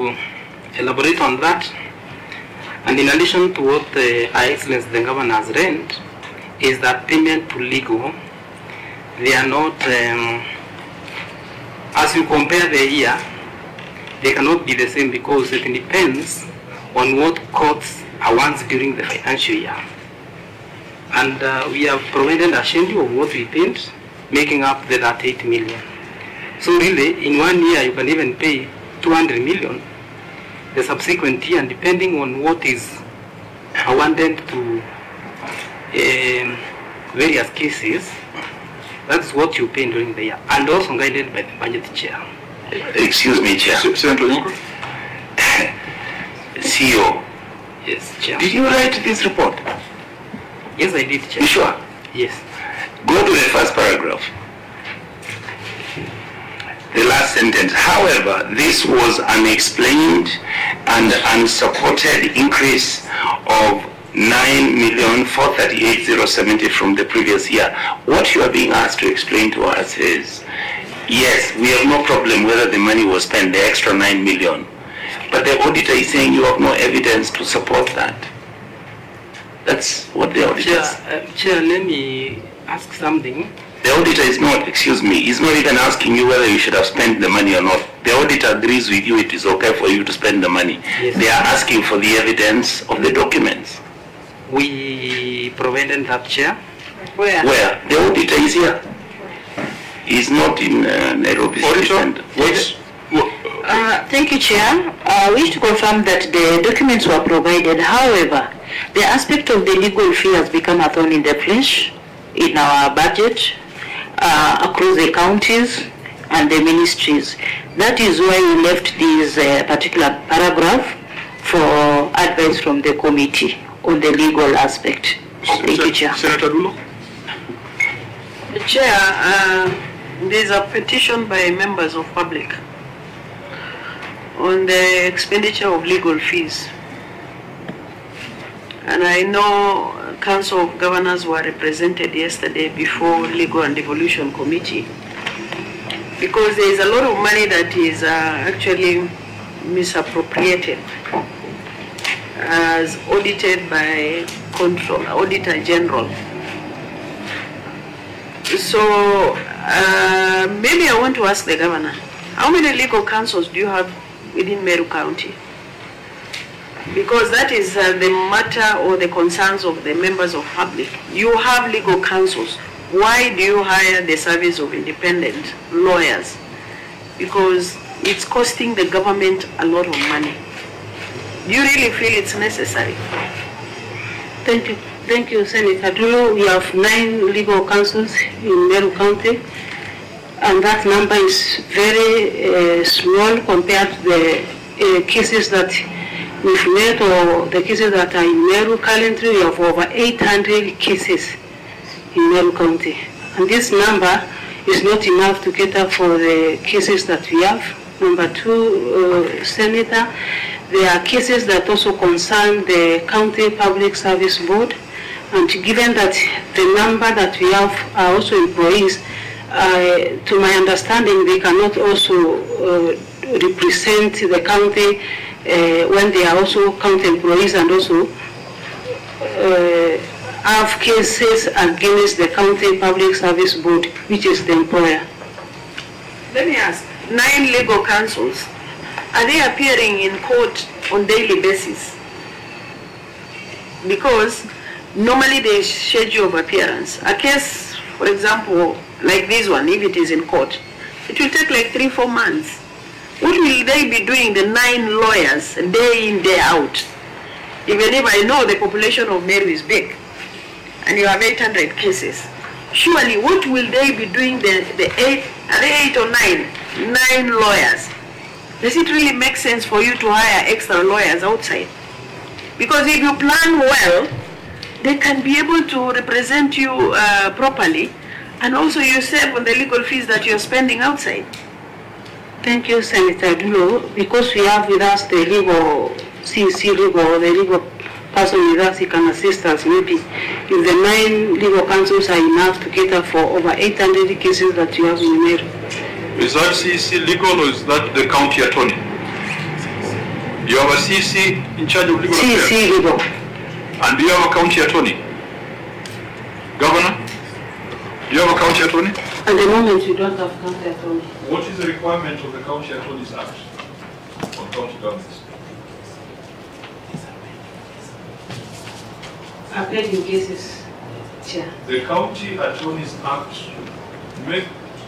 to elaborate on that. And in addition to what Her Excellency the Governor has read, is that payment to legal, they are not, as you compare the year, they cannot be the same because it depends on what courts are once during the financial year. And we have provided a schedule of what we paid, making up the 38 million. So really, in 1 year, you can even pay 200 million. The subsequent year, depending on what is awarded to various cases, that's what you pay during the year, and also guided by the budget chair. Excuse me, Chair. Senator Yungu? CEO. Yes, Chair. Did you write this report? Yes, I did, Chair. You sure? Yes. Go to the first paragraph. The last sentence. However, this was unexplained and unsupported increase of 9,438,070 from the previous year. What you are being asked to explain to us is, yes, we have no problem whether the money was spent, the extra 9 million. But the auditor is saying you have no evidence to support that. That's what the auditor is. Chair, let me ask something. The auditor is not, excuse me, is not even asking you whether you should have spent the money or not. The auditor agrees with you it is okay for you to spend the money. Yes. They are asking for the evidence of the documents. We provided that, Chair. Where? Where? The auditor is here. He's not in Nairobi. Auditor? Thank you, Chair. I wish to confirm that the documents were provided. However, the aspect of the legal fee has become a thorn in the flesh in our budget across the counties and the ministries. That is why we left this particular paragraph for advice from the committee on the legal aspect. Thank you, Chair. Senator Dulo? Chair, there is a petition by members of public on the expenditure of legal fees. And I know Council of Governors were represented yesterday before Legal and Devolution Committee, because there is a lot of money that is actually misappropriated as audited by Auditor General. So maybe I want to ask the Governor, how many legal counsels do you have within Meru County? Because that is the matter or the concerns of the members of public. You have legal counsels. Why do you hire the service of independent lawyers? Because it's costing the government a lot of money. Do you really feel it's necessary? Thank you. Thank you, Senator Dulo. We have 9 legal counsels in Meru County, and that number is very small compared to the cases that we've met or the cases that are in Meru. Currently, we have over 800 cases in Meru County, and this number is not enough to cater for the cases that we have. Number 2, Senator, there are cases that also concern the County Public Service Board, and given that the number that we have are also employees, to my understanding, they cannot also represent the county when they are also county employees and also have cases against the County Public Service Board, which is the employer. Let me ask, 9 legal counsels, are they appearing in court on daily basis? Because normally there is schedule of appearance. A case, for example, like this one, if it is in court, it will take like 3-4 months. What will they be doing, the 9 lawyers, day in, day out? Even if I know the population of Meru is big, and you have 800 cases, surely what will they be doing the 8, are they 8 or 9? 9 lawyers. Does it really make sense for you to hire extra lawyers outside? Because if you plan well, they can be able to represent you properly, and also you save on the legal fees that you're spending outside. Thank you, Senator Dulo. Because we have with us the legal, CC legal, the legal person with us, he can assist us. Maybe if the 9 legal counsels are enough to cater for over 800 cases that you have in Meru. Is that CC legal or is that the county attorney? You have a CC in charge of legal affairs? CC legal. And do you have a county attorney? Governor? Do you have a county attorney? At the moment, we don't have county attorney. What is the requirement of the County Attorneys Act on county governments? I've heard in cases, Chair. The County Attorneys Act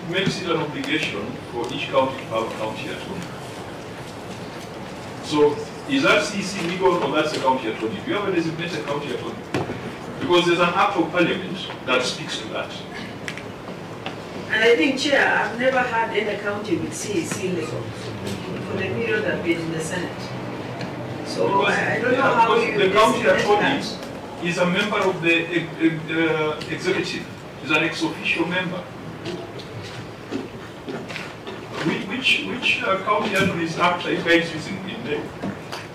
makes it an obligation for each county to have a county attorney. So, is that CC legal or that's a county attorney? Do you have a designated county attorney? Because there's an act of parliament that speaks to that. And I think, Chair, I've never had any county with CEC legal for the period I've been in the Senate. So Because I don't know how you the county attorney that. is a member of the executive, is an ex-official member. Which county attorneys act are you guys using in there?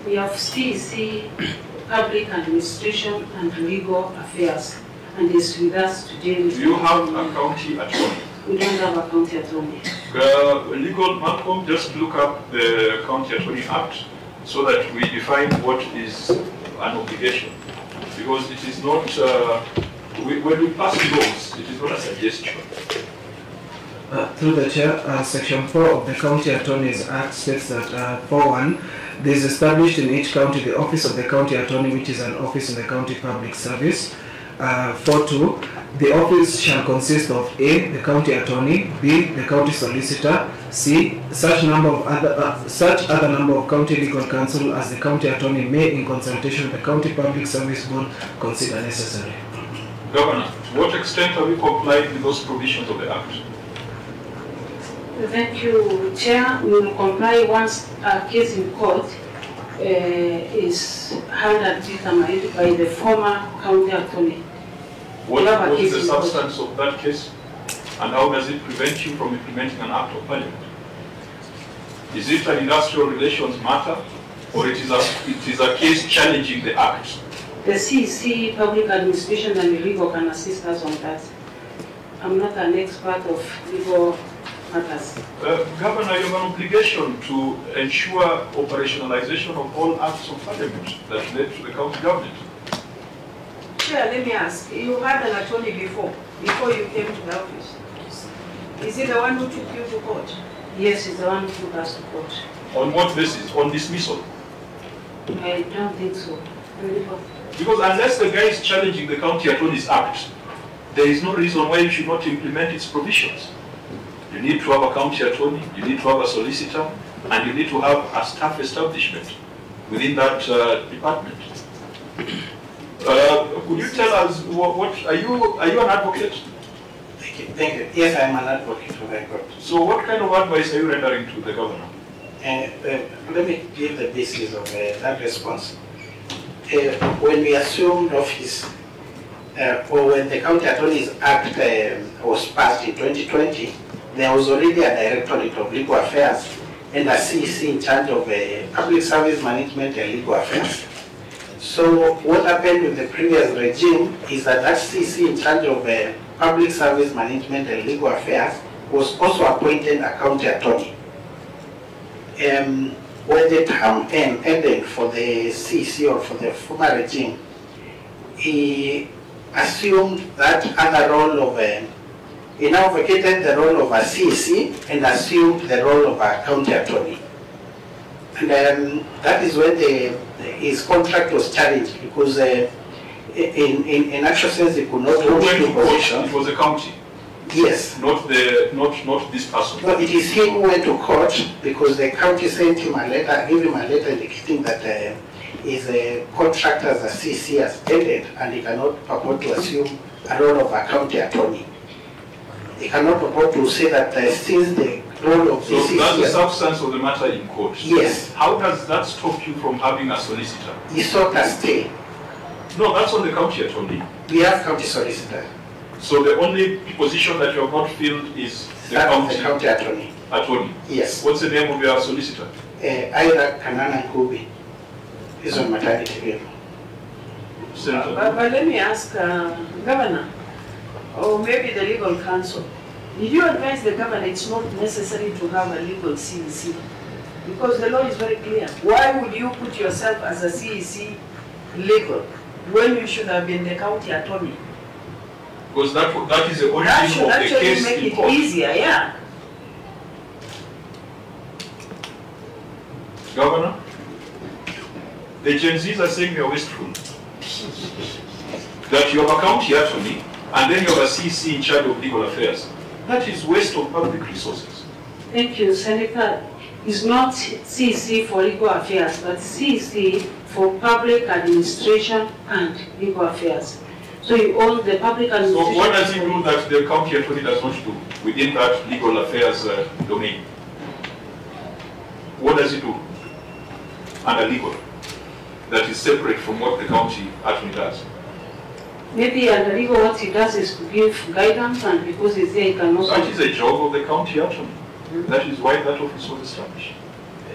We have CC, Public Administration and Legal Affairs, and it's with us today. Do you have a county attorney? We don't have a county attorney. Legal Malcolm, just look up the County Attorney Act so that we define what is an obligation. Because it is not, when we pass laws, it is not a suggestion. Through the Chair, Section 4 of the County Attorneys Act states that 4.1, there is established in each county the office of the county attorney, which is an office in the county public service. 4.2, the office shall consist of A, the county attorney, B, the county solicitor, C, such other number of county legal counsel as the county attorney may, in consultation with the county public service board, consider necessary. Governor, to what extent have you complied with those provisions of the Act? Thank you, Chair. We will comply once a case in court is handled determined by the former county attorney. What is the substance of that case, and how does it prevent you from implementing an act of parliament? Is it an industrial relations matter, or it is a case challenging the act? The CC, Public Administration and Legal can assist us on that. I'm not an expert of legal matters. Governor, you have an obligation to ensure operationalization of all acts of parliament that led to the county government. Chair, let me ask, you had an attorney before you came to the office. Is he the one who took you to court? Yes, it's the one who took us to court. On what basis? On dismissal? I don't think so. Because unless the guy is challenging the County Attorneys Act, there is no reason why you should not implement its provisions. You need to have a county attorney, you need to have a solicitor, and you need to have a staff establishment within that department. Could you tell us what are you an advocate? Thank you. Yes, I am an advocate for the court. So what kind of advice are you rendering to the governor? Let me give the basis of that response. When we assumed office, or when the County Attorneys Act was passed in 2020, there was already a Directorate of Legal Affairs and a CEC in charge of Public Service Management and Legal Affairs. So what happened with the previous regime is that CEC in charge of Public Service Management and Legal Affairs was also appointed a county attorney. When the term ended for the CEC or for the former regime, he assumed that other role of he now vacated the role of a CEC and assumed the role of a county attorney. And that is when his contract was challenged, because in actual sense he could not hold two positions. It was a county? Yes. Not this person? No, it is him who went to court because the county sent him a letter, gave him a letter indicating that his contract as a CEC has ended and he cannot purport to assume a role of a county attorney. He cannot purport to say that since the role of the CEC... So that's the substance of the matter in court? Yes. How does that stop you from having a solicitor? He sought a stay. No, that's on the county attorney. We have county solicitor. So the only position that you have not filled is the county attorney. Attorney? Yes. What's the name of your solicitor? Ira Kanana Kubi. He's on maternity leave. But let me ask, Governor, or maybe the legal counsel, did you advise the governor it's not necessary to have a legal CEC? Because the law is very clear. Why would you put yourself as a CEC legal when you should have been the county attorney? Because that is the origin That should of the actually case make in it court. easier, yeah. Governor, the Gen Zs are saying you are wasteful. That you have a county attorney and then you have a CC in charge of legal affairs. That is waste of public resources. Thank you, Senator. It's not CC for legal affairs, but CC for public administration and legal affairs. So you own the public administration. So what does he do that the county attorney does not do within that legal affairs domain? What does he do under legal that is separate from what the county attorney does? Maybe under legal what he does is to give guidance, and because he's there he can also... That is a job of the county attorney. That is why that office was established.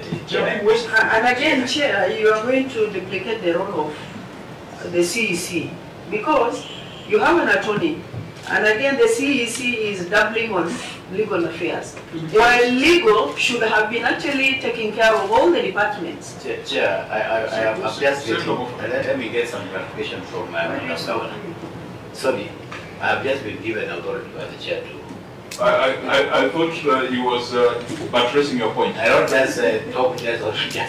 And again, Chair, you are going to duplicate the role of the CEC because you have an attorney, and again the CEC is doubling on legal affairs, while legal should have been actually taking care of all the departments. Chair, I have just let me get some clarification from Governor. Sorry, I have just been given authority by the chair to. I thought he was buttressing your point. I don't just talk just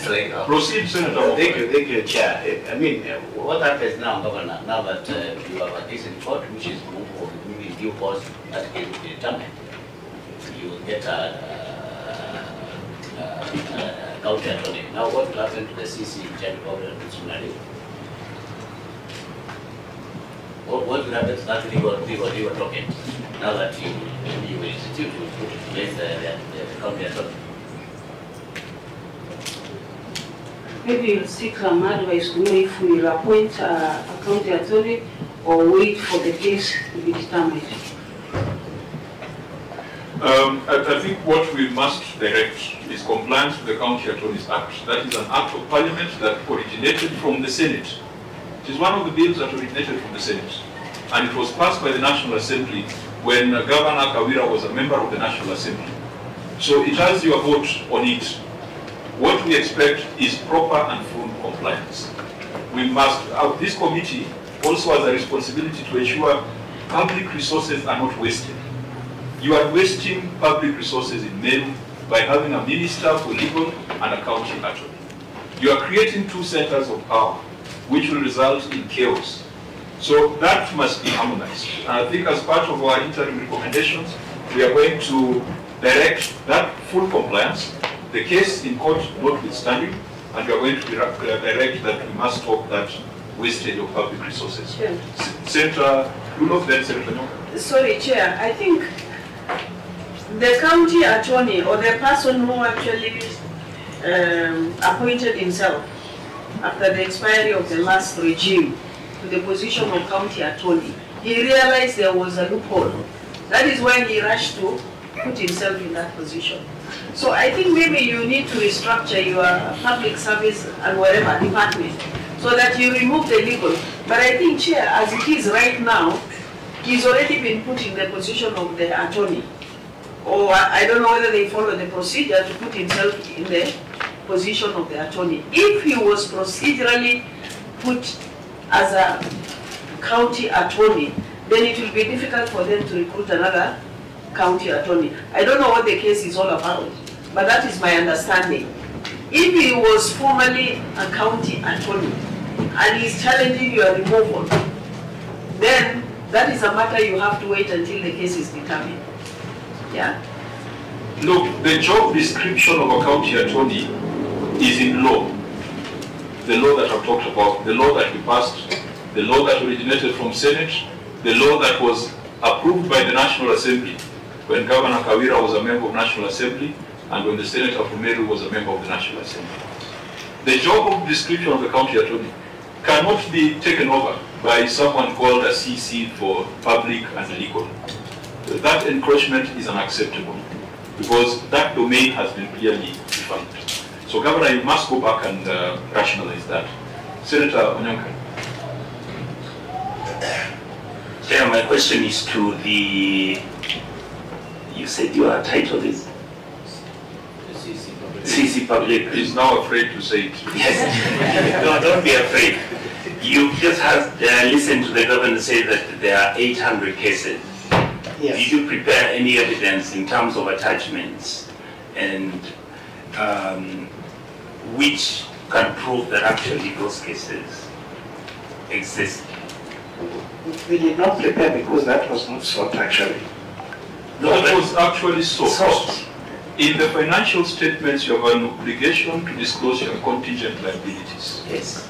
like Proceed, Senator. Thank you, Chair. I mean, what happens now, Governor, now that you have a case in court, which is moving due course, that case will be determined. You will get a county attorney. Now, what will happen to the CC in charge of the scenario? What will happen to that legal docket now that you institute, you put in place the county attorney? Maybe you'll seek some advice to know if we will appoint a county attorney or wait for the case to be determined. I think what we must direct is compliance with the County Attorneys Act. That is an act of parliament that originated from the Senate. It is one of the bills that originated from the Senate. And it was passed by the National Assembly when Governor Kawira was a member of the National Assembly. So it has your vote on it. What we expect is proper and full compliance. We must, this committee also has a responsibility to ensure public resources are not wasted. You are wasting public resources in Meru by having a minister for legal and a county attorney. You are creating two centers of power, which will result in chaos. So that must be harmonized. And I think as part of our interim recommendations, we are going to direct that full compliance, the case in court notwithstanding, and we are going to direct that we must stop that wastage of public resources. Yeah. Senator Lulof, then Senator Nyonga. Sorry, Chair, I think the county attorney or the person who actually appointed himself after the expiry of the last regime to the position of county attorney, he realized there was a loophole. That is why he rushed to put himself in that position. So I think maybe you need to restructure your public service and whatever department so that you remove the legal. But I think, Chair, as it is right now, he's already been put in the position of the attorney. Or I don't know whether they follow the procedure to put himself in the position of the attorney. If he was procedurally put as a county attorney, then it will be difficult for them to recruit another county attorney. I don't know what the case is all about, but that is my understanding. If he was formerly a county attorney and he's challenging your removal, then that is a matter you have to wait until the case is determined. Yeah? Look, the job description of a county attorney is in law. The law that I've talked about, the law that we passed, the law that originated from Senate, the law that was approved by the National Assembly when Governor Kawira was a member of National Assembly and when the Senator from Meru was a member of the National Assembly. The job of description of the county attorney cannot be taken over by someone called a CC for public and legal. That encroachment is unacceptable because that domain has been clearly defined. So, Governor, you must go back and rationalize that. Senator Onyonka. Chair, my question is to the, you said your title is? The CC Public CC Public is now afraid to say it. Yes. No, don't be afraid. You just have listened to the governor say that there are 800 cases. Yes. Did you prepare any evidence in terms of attachments and which can prove that actually those cases exist? We did not prepare because that was not sought actually. No, that was actually sought. Sought. In the financial statements, you have an obligation to disclose your contingent liabilities. Yes.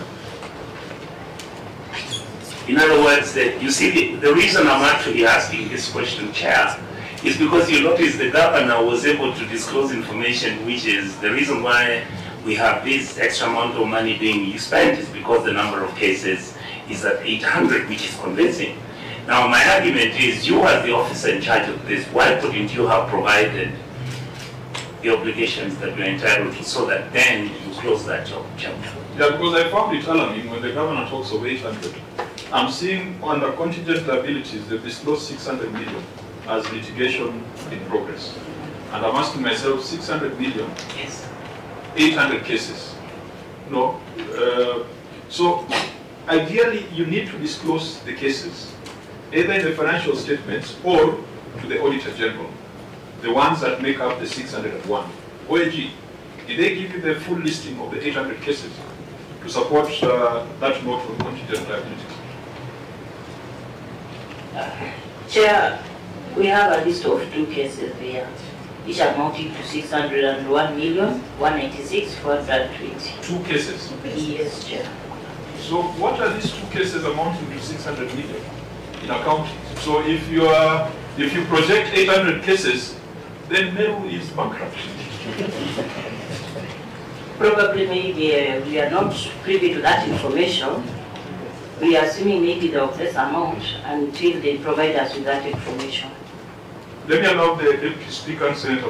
In other words, you see, the reason I'm actually asking this question, Chair, is because you notice the governor was able to disclose information, which is the reason why we have this extra amount of money being spent is because the number of cases is at 800, which is convincing. Now, my argument is you as the officer in charge of this, why couldn't you have provided the obligations that you're entitled to so that then you close that chapter? Yeah, because I found it alarming when the governor talks of 800. I'm seeing under contingent liabilities, they've disclosed 600 million as litigation in progress. And I'm asking myself, 600 million, Yes. 800 cases. No. So ideally, you need to disclose the cases, either in the financial statements or to the Auditor General, the ones that make up the 601. OAG, did they give you the full listing of the 800 cases to support that note on contingent liabilities? Chair, we have a list of 2 cases there, each amounting to 601,196,420. 2 cases? Yes, Chair. So what are these 2 cases amounting to 600 million in accounting? So if you project 800 cases, then Meru is bankrupt. Probably maybe we are not privy to that information. We are assuming maybe the of this amount until they provide us with that information. Let me allow the Deputy Speaker and Senator